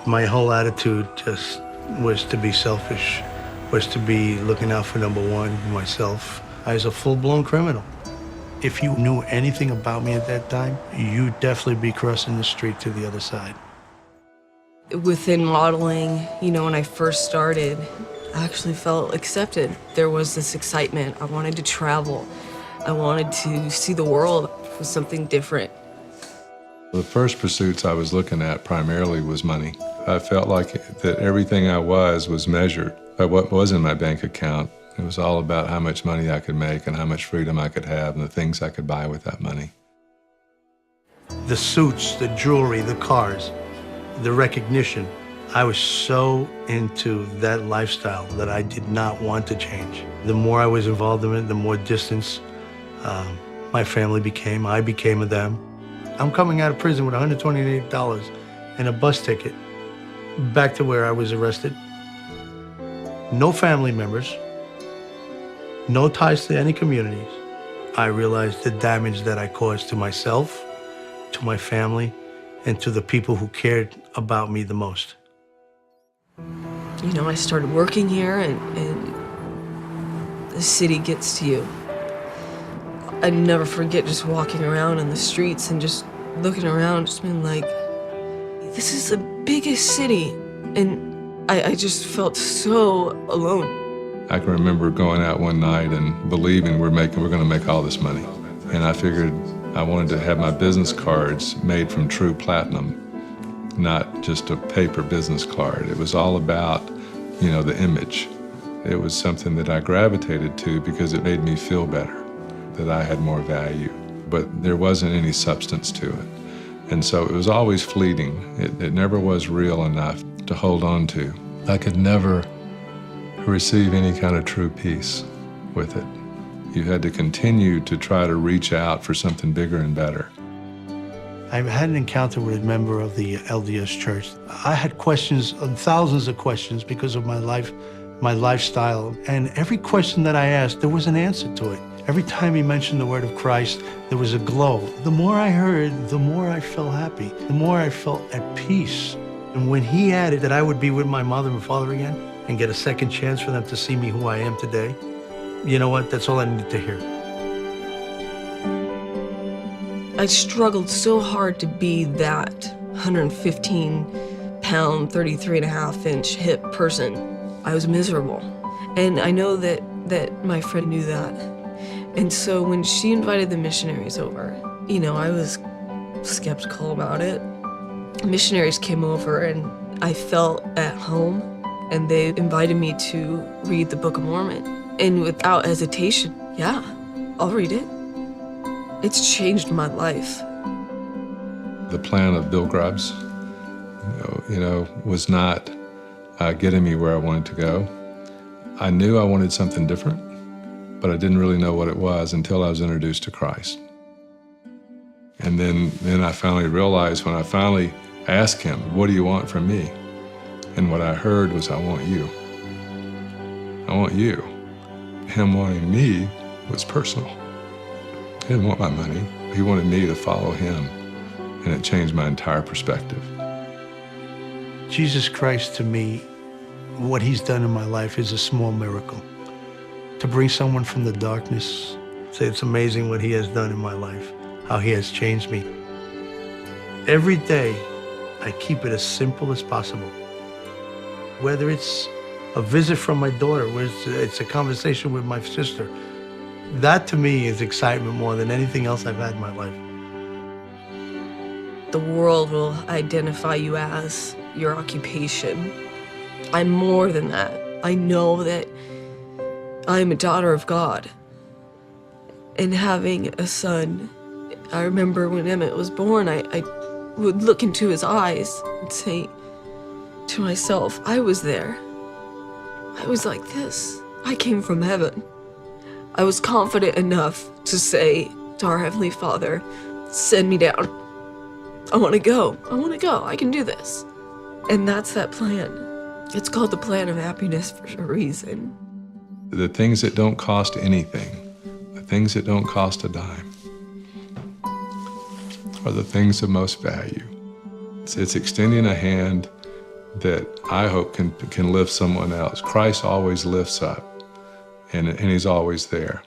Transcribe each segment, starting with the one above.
My whole attitude just was to be selfish, was to be looking out for number one, myself. I was a full-blown criminal. If you knew anything about me at that time, you'd definitely be crossing the street to the other side. Within modeling, when I first started, I actually felt accepted. There was this excitement. I wanted to travel. I wanted to see the world with something different. The first pursuits I was looking at primarily was money. I felt like that everything I was measured by what was in my bank account. It was all about how much money I could make and how much freedom I could have and the things I could buy with that money. The suits, the jewelry, the cars, the recognition. I was so into that lifestyle that I did not want to change. The more I was involved in it, the more distance my family became, I became of them. I'm coming out of prison with $128 and a bus ticket back to where I was arrested. No family members, no ties to any communities. I realized the damage that I caused to myself, to my family, and to the people who cared about me the most. I started working here, and the city gets to you. I never forget just walking around in the streets and just looking around, just being like, this is the biggest city. And I just felt so alone. I can remember going out one night and believing we're going to make all this money. And I figured I wanted to have my business cards made from true platinum, not just a paper business card. It was all about, the image. It was something that I gravitated to because it made me feel better, that I had more value. But there wasn't any substance to it. And so it was always fleeting. It never was real enough to hold on to. I could never receive any kind of true peace with it. You had to continue to try to reach out for something bigger and better. I had an encounter with a member of the LDS Church. I had questions, thousands of questions, because of my life, my lifestyle. And every question that I asked, there was an answer to it. Every time he mentioned the word of Christ, there was a glow. The more I heard, the more I felt happy, the more I felt at peace. And when he added that I would be with my mother and father again and get a second chance for them to see me who I am today, you know what? That's all I needed to hear. I struggled so hard to be that 115-pound, 33.5-inch hip person. I was miserable. And I know that my friend knew that. And so when she invited the missionaries over, I was skeptical about it. Missionaries came over and I felt at home, and they invited me to read the Book of Mormon. And without hesitation, yeah, I'll read it. It's changed my life. The plan of Bill Grubbs, was not getting me where I wanted to go. I knew I wanted something different, but I didn't really know what it was until I was introduced to Christ. And then I finally realized, when I finally asked him, what do you want from me? And what I heard was, I want you. I want you. Him wanting me was personal. He didn't want my money. He wanted me to follow him, and it changed my entire perspective. Jesus Christ, to me, what he's done in my life is a small miracle. To bring someone from the darkness, say it's amazing what he has done in my life, how he has changed me. Every day, I keep it as simple as possible. Whether it's a visit from my daughter, whether it's a conversation with my sister, that to me is excitement more than anything else I've had in my life. The world will identify you as your occupation. I'm more than that. I know that I'm a daughter of God. And having a son, I remember when Emmett was born, I would look into his eyes and say to myself, I was there. I was like this. I came from heaven. I was confident enough to say to our Heavenly Father, send me down. I want to go. I want to go. I can do this. And that's that plan. It's called the plan of happiness for a reason. The things that don't cost anything, the things that don't cost a dime, are the things of most value. It's extending a hand that I hope can lift someone else. Christ always lifts up, and he's always there.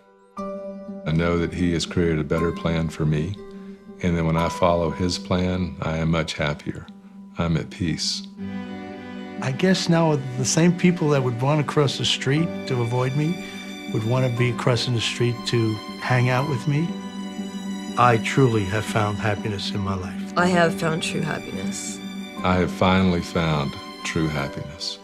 I know that he has created a better plan for me, and then when I follow his plan, I am much happier. I'm at peace. I guess now the same people that would want to cross the street to avoid me would want to be crossing the street to hang out with me. I truly have found happiness in my life. I have found true happiness. I have finally found true happiness.